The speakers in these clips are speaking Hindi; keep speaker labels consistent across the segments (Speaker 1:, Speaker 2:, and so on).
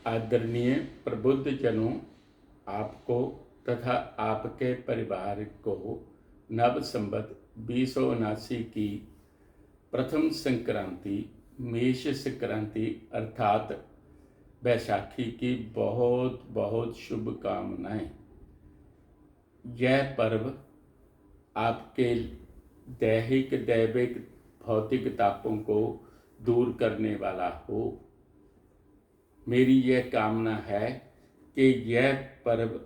Speaker 1: आदरणीय प्रबुद्ध जनों, आपको तथा आपके परिवार को नव संवत 2079 की प्रथम संक्रांति मेष संक्रांति अर्थात बैसाखी की बहुत बहुत शुभकामनाएं। यह पर्व आपके दैहिक दैविक भौतिक तापों को दूर करने वाला हो। मेरी यह कामना है कि यह पर्व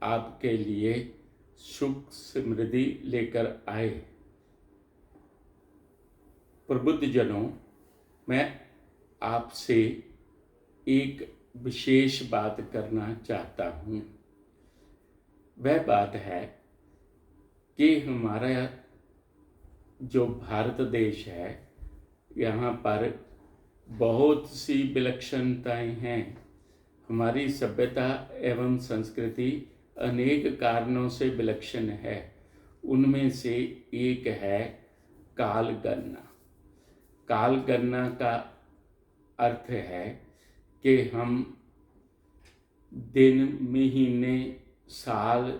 Speaker 1: आपके लिए सुख समृद्धि लेकर आए। प्रबुद्ध जनों, मैं आपसे एक विशेष बात करना चाहता हूँ। वह बात है कि हमारा जो भारत देश है, यहाँ पर बहुत सी विलक्षणताएं हैं। हमारी सभ्यता एवं संस्कृति अनेक कारणों से विलक्षण है। उनमें से एक है काल गणना। काल गणना का अर्थ है कि हम दिन महीने साल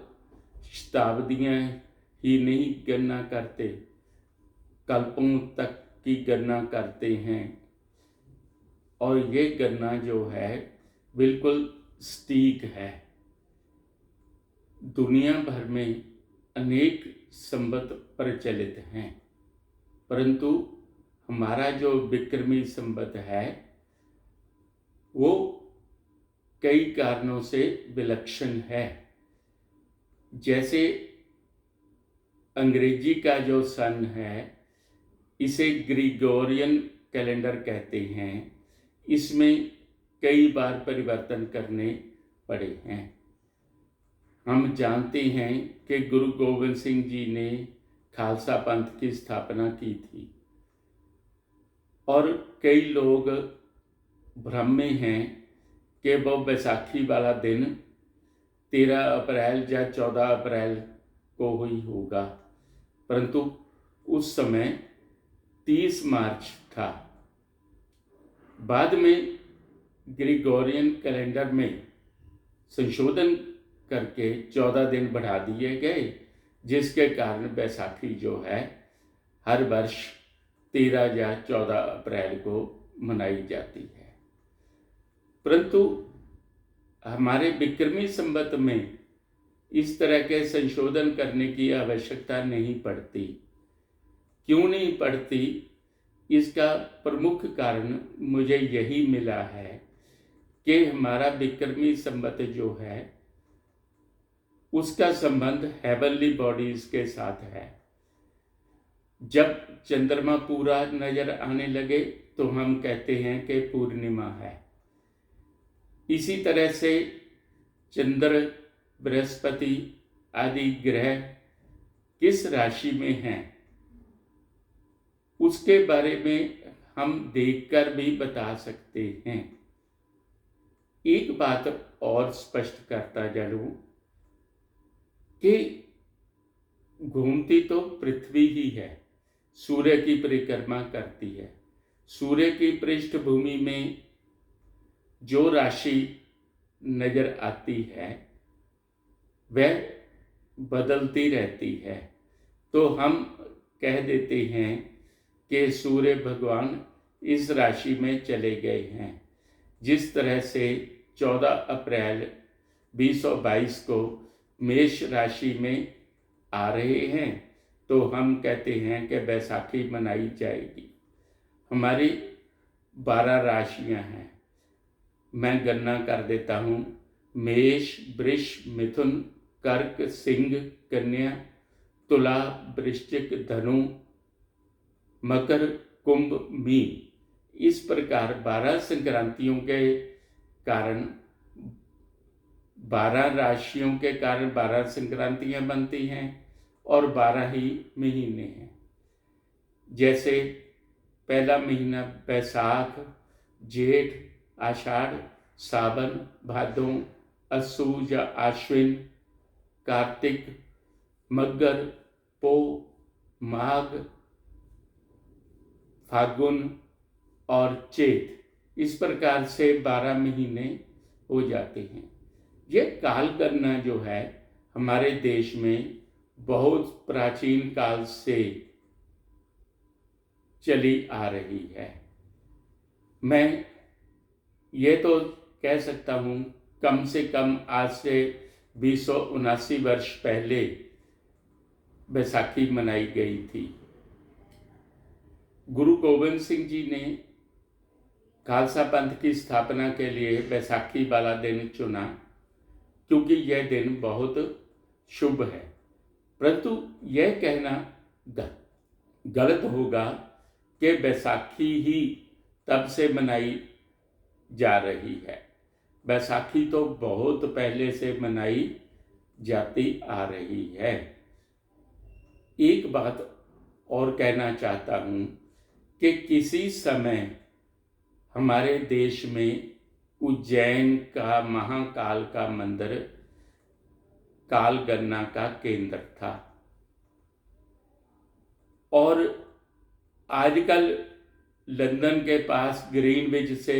Speaker 1: शताब्दियाँ ही नहीं गणना करते, कल्पों तक की गणना करते हैं। और ये गणना जो है बिल्कुल सटीक है। दुनिया भर में अनेक संवत प्रचलित हैं, परंतु हमारा जो विक्रमी संवत है वो कई कारणों से विलक्षण है। जैसे अंग्रेजी का जो सन है, इसे ग्रिगोरियन कैलेंडर कहते हैं। इसमें कई बार परिवर्तन करने पड़े हैं। हम जानते हैं कि गुरु गोविंद सिंह जी ने खालसा पंथ की स्थापना की थी और कई लोग भ्रम में हैं कि वो बैसाखी वाला दिन 13 अप्रैल या 14 अप्रैल को हुई होगा, परंतु उस समय 30 मार्च था। बाद में ग्रिगोरियन कैलेंडर में संशोधन करके 14 दिन बढ़ा दिए गए, जिसके कारण बैसाखी जो है हर वर्ष 13 या 14 अप्रैल को मनाई जाती है। परंतु हमारे विक्रमी संवत में इस तरह के संशोधन करने की आवश्यकता नहीं पड़ती। क्यों नहीं पड़ती? इसका प्रमुख कारण मुझे यही मिला है कि हमारा विक्रमी संवत जो है उसका संबंध हेवनली बॉडीज के साथ है। जब चंद्रमा पूरा नजर आने लगे तो हम कहते हैं कि पूर्णिमा है। इसी तरह से चंद्र, बृहस्पति आदि ग्रह किस राशि में हैं उसके बारे में हम देखकर भी बता सकते हैं। एक बात और स्पष्ट करता चलूं कि घूमती तो पृथ्वी ही है, सूर्य की परिक्रमा करती है। सूर्य की पृष्ठभूमि में जो राशि नजर आती है वह बदलती रहती है, तो हम कह देते हैं कि सूर्य भगवान इस राशि में चले गए हैं। जिस तरह से 14 अप्रैल 2022 को मेष राशि में आ रहे हैं, तो हम कहते हैं कि बैसाखी मनाई जाएगी। हमारी 12 राशियां हैं। मैं गणना कर देता हूँ। मेष, वृष, मिथुन, कर्क, सिंह, कन्या, तुला, वृश्चिक, धनु, मकर, कुंभ, मीन। इस प्रकार 12 संक्रांतियों के कारण 12 राशियों के कारण 12 संक्रांतियां बनती हैं और 12 ही महीने हैं। जैसे पहला महीना बैसाख, जेठ, आषाढ़, सावन, भादों, अस्सू या आश्विन, कार्तिक, मगर, पो, माघ, फागुन और चैत। इस प्रकार से 12 महीने हो जाते हैं। ये काल गणना जो है हमारे देश में बहुत प्राचीन काल से चली आ रही है। मैं ये तो कह सकता हूँ कम से कम आज से 279 वर्ष पहले बैसाखी मनाई गई थी। गुरु गोविंद सिंह जी ने खालसा पंथ की स्थापना के लिए बैसाखी वाला दिन चुना क्योंकि यह दिन बहुत शुभ है। परंतु यह कहना गलत होगा कि बैसाखी ही तब से मनाई जा रही है। बैसाखी तो बहुत पहले से मनाई जाती आ रही है। एक बात और कहना चाहता हूँ कि किसी समय हमारे देश में उज्जैन का महाकाल का मंदिर काल गणना का केंद्र था और आजकल लंदन के पास ग्रीनविच से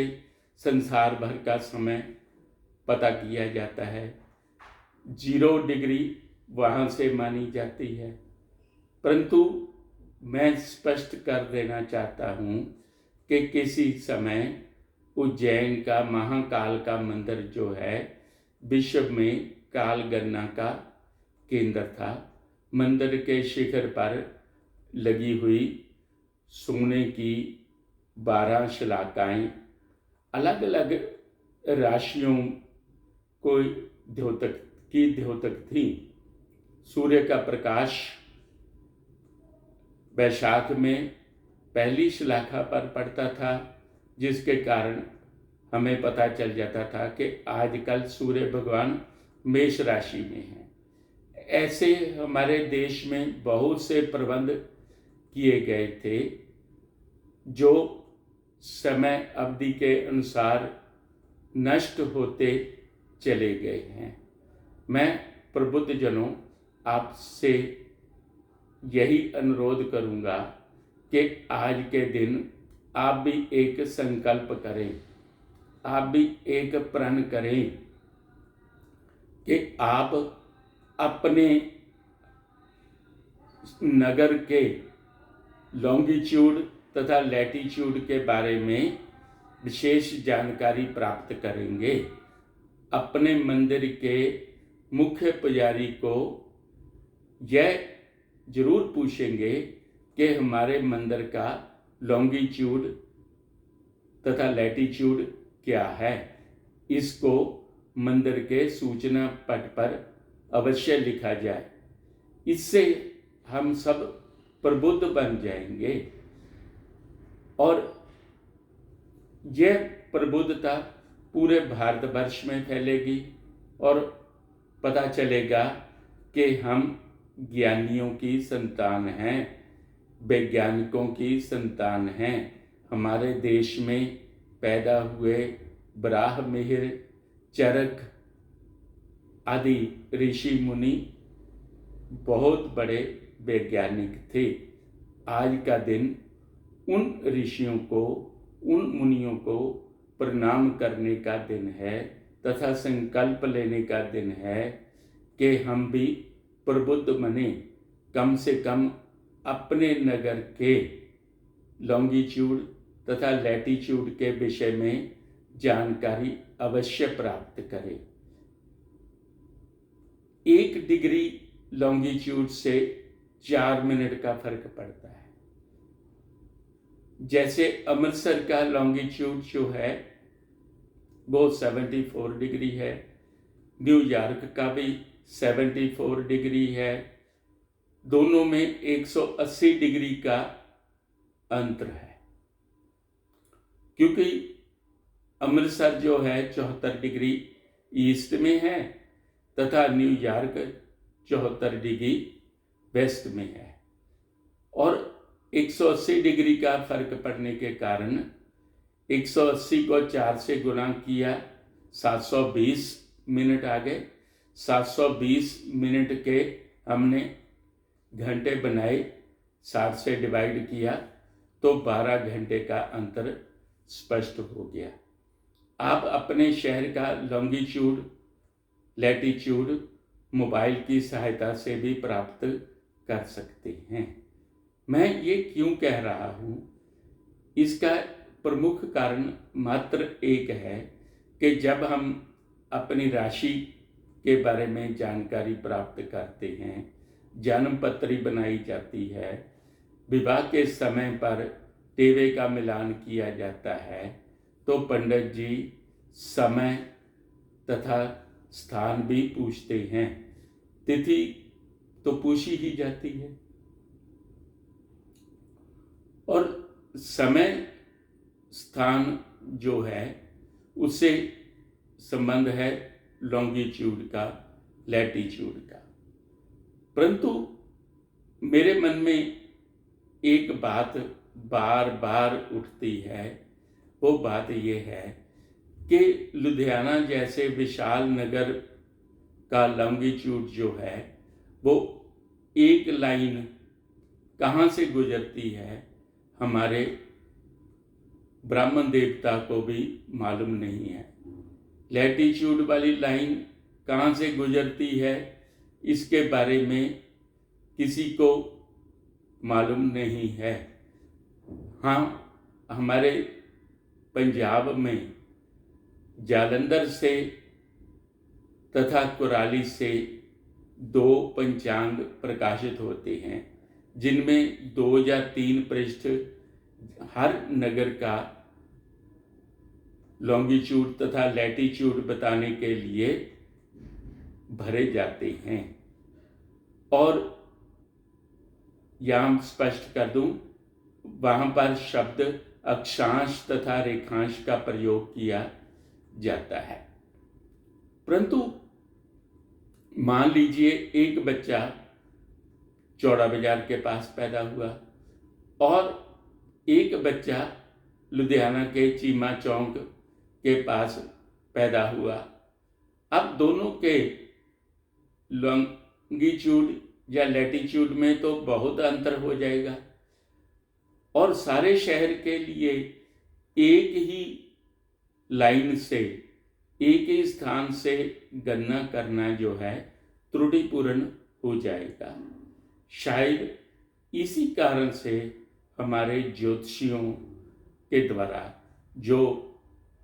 Speaker 1: संसार भर का समय पता किया जाता है। 0 डिग्री वहाँ से मानी जाती है। परंतु मैं स्पष्ट कर देना चाहता हूँ कि किसी समय उज्जैन का महाकाल का मंदिर जो है विश्व में काल गणना का केंद्र था। मंदिर के शिखर पर लगी हुई सोने की 12 शलाकाएं अलग अलग राशियों को द्योतक थी। सूर्य का प्रकाश वैशाख में पहली शलाखा पर पड़ता था, जिसके कारण हमें पता चल जाता था कि आजकल सूर्य भगवान मेष राशि में हैं। ऐसे हमारे देश में बहुत से प्रबंध किए गए थे जो समय अवधि के अनुसार नष्ट होते चले गए हैं। मैं प्रबुद्ध जनों आपसे यही अनुरोध करूंगा कि आज के दिन आप भी एक संकल्प करें, आप भी एक प्रण करें कि आप अपने नगर के लॉन्गिट्यूड तथा लैटिट्यूड के बारे में विशेष जानकारी प्राप्त करेंगे। अपने मंदिर के मुख्य पुजारी को यह जरूर पूछेंगे कि हमारे मंदिर का लॉन्गिट्यूड तथा लैटिट्यूड क्या है। इसको मंदिर के सूचना पट पर अवश्य लिखा जाए। इससे हम सब प्रबुद्ध बन जाएंगे और यह प्रबुद्धता पूरे भारतवर्ष में फैलेगी और पता चलेगा कि हम ज्ञानियों की संतान हैं, वैज्ञानिकों की संतान हैं। हमारे देश में पैदा हुए ब्राह्मण, चरक आदि ऋषि मुनि बहुत बड़े वैज्ञानिक थे। आज का दिन उन ऋषियों को, उन मुनियों को प्रणाम करने का दिन है तथा संकल्प लेने का दिन है कि हम भी प्रबुद्ध बने। कम से कम अपने नगर के लॉन्गिट्यूड तथा लैटिट्यूड के विषय में जानकारी अवश्य प्राप्त करें। 1 डिग्री लॉन्गिट्यूड से 4 मिनट का फर्क पड़ता है। जैसे अमृतसर का लॉन्गिट्यूड जो है वो 74 डिग्री है, न्यूयॉर्क का भी 74 डिग्री है। दोनों में 180 डिग्री का अंतर है, क्योंकि अमृतसर जो है 74 डिग्री ईस्ट में है तथा न्यूयॉर्क 74 डिग्री वेस्ट में है। और 180 डिग्री का फर्क पड़ने के कारण 180 को 4 से गुणा किया, 720 मिनट आ गए। 720 मिनट के हमने घंटे बनाए, 60 से डिवाइड किया तो 12 घंटे का अंतर स्पष्ट हो गया। आप अपने शहर का लॉन्गिट्यूड, लैटिट्यूड मोबाइल की सहायता से भी प्राप्त कर सकते हैं। मैं ये क्यों कह रहा हूँ, इसका प्रमुख कारण मात्र एक है कि जब हम अपनी राशि के बारे में जानकारी प्राप्त करते हैं, जन्म पत्री बनाई जाती है, विवाह के समय पर टेवे का मिलान किया जाता है, तो पंडित जी समय तथा स्थान भी पूछते हैं। तिथि तो पूछी ही जाती है और समय स्थान जो है उससे संबंध है लॉन्गिट्यूड का, लैटिट्यूड का। परंतु मेरे मन में एक बात बार बार उठती है, वो बात ये है कि लुधियाना जैसे विशाल नगर का लॉन्गिट्यूड जो है वो एक लाइन कहाँ से गुजरती है, हमारे ब्राह्मण देवता को भी मालूम नहीं है। लैटिट्यूड वाली लाइन कहाँ से गुजरती है, इसके बारे में किसी को मालूम नहीं है। हाँ, हमारे पंजाब में जालंधर से तथा कुराली से 2 पंचांग प्रकाशित होते हैं, जिनमें 2 या 3 पृष्ठ हर नगर का लॉन्गिट्यूड तथा लैटिट्यूड बताने के लिए भरे जाते हैं। और यहाँ स्पष्ट कर दूं, वहाँ पर शब्द अक्षांश तथा रेखांश का प्रयोग किया जाता है। परंतु मान लीजिए एक बच्चा चौड़ा बाजार के पास पैदा हुआ और एक बच्चा लुधियाना के चीमा चौक के पास पैदा हुआ। अब दोनों के लॉन्गिट्यूड या लैटिट्यूड में तो बहुत अंतर हो जाएगा और सारे शहर के लिए एक ही लाइन से, एक ही स्थान से गणना करना जो है त्रुटिपूर्ण हो जाएगा। शायद इसी कारण से हमारे ज्योतिषियों के द्वारा जो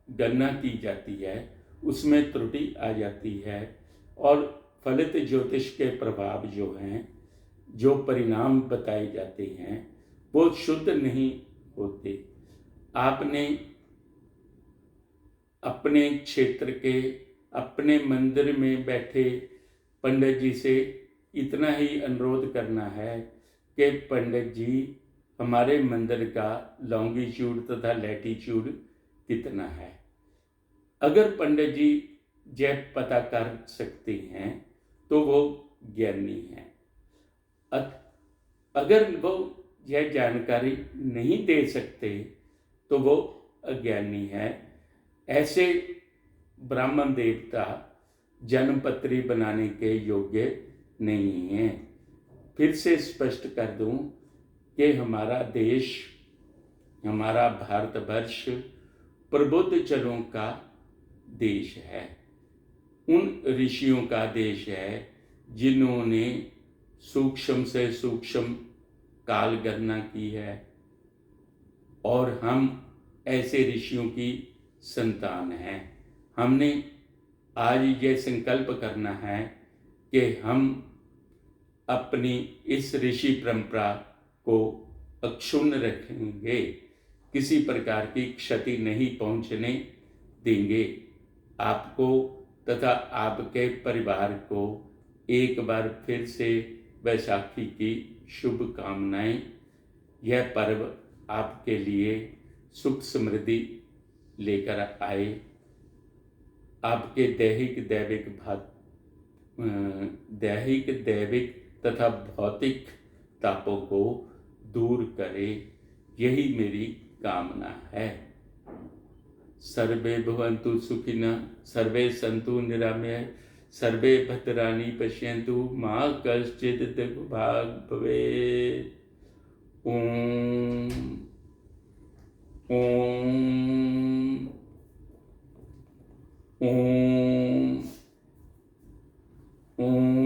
Speaker 1: गणना की जाती है उसमें त्रुटि आ जाती है और फलित ज्योतिष के प्रभाव जो हैं, जो परिणाम बताए जाते हैं, वो शुद्ध नहीं होते। आपने अपने क्षेत्र के अपने मंदिर में बैठे पंडित जी से इतना ही अनुरोध करना है कि पंडित जी हमारे मंदिर का लॉन्गिट्यूड तथा लैटिट्यूड कितना है। अगर पंडित जी यह पता कर सकते हैं तो वो ज्ञानी हैं। अगर वो यह जानकारी नहीं दे सकते तो वो अज्ञानी है। ऐसे ब्राह्मण देवता जन्मपत्री बनाने के योग्य नहीं हैं। फिर से स्पष्ट कर दूं कि हमारा देश, हमारा भारतवर्ष प्रबुद्ध जनों का देश है, उन ऋषियों का देश है जिन्होंने सूक्ष्म से सूक्ष्म काल गणना की है और हम ऐसे ऋषियों की संतान हैं। हमने आज ये संकल्प करना है कि हम अपनी इस ऋषि परंपरा को अक्षुण्ण रखेंगे, किसी प्रकार की क्षति नहीं पहुंचने देंगे। आपको तथा आपके परिवार को एक बार फिर से वैशाखी की शुभकामनाएं। यह पर्व आपके लिए सुख समृद्धि लेकर आए, आपके दैहिक दैविक तथा भौतिक तापों को दूर करे, यही मेरी कामना है। सर्वे भवन्तु सुखिनः, सर्वे सन्तु निरामयाः, सर्वे भद्राणि पश्यन्तु मा कश्चित् दुर्भाग् भवेत्। ओम ओम ओम ओम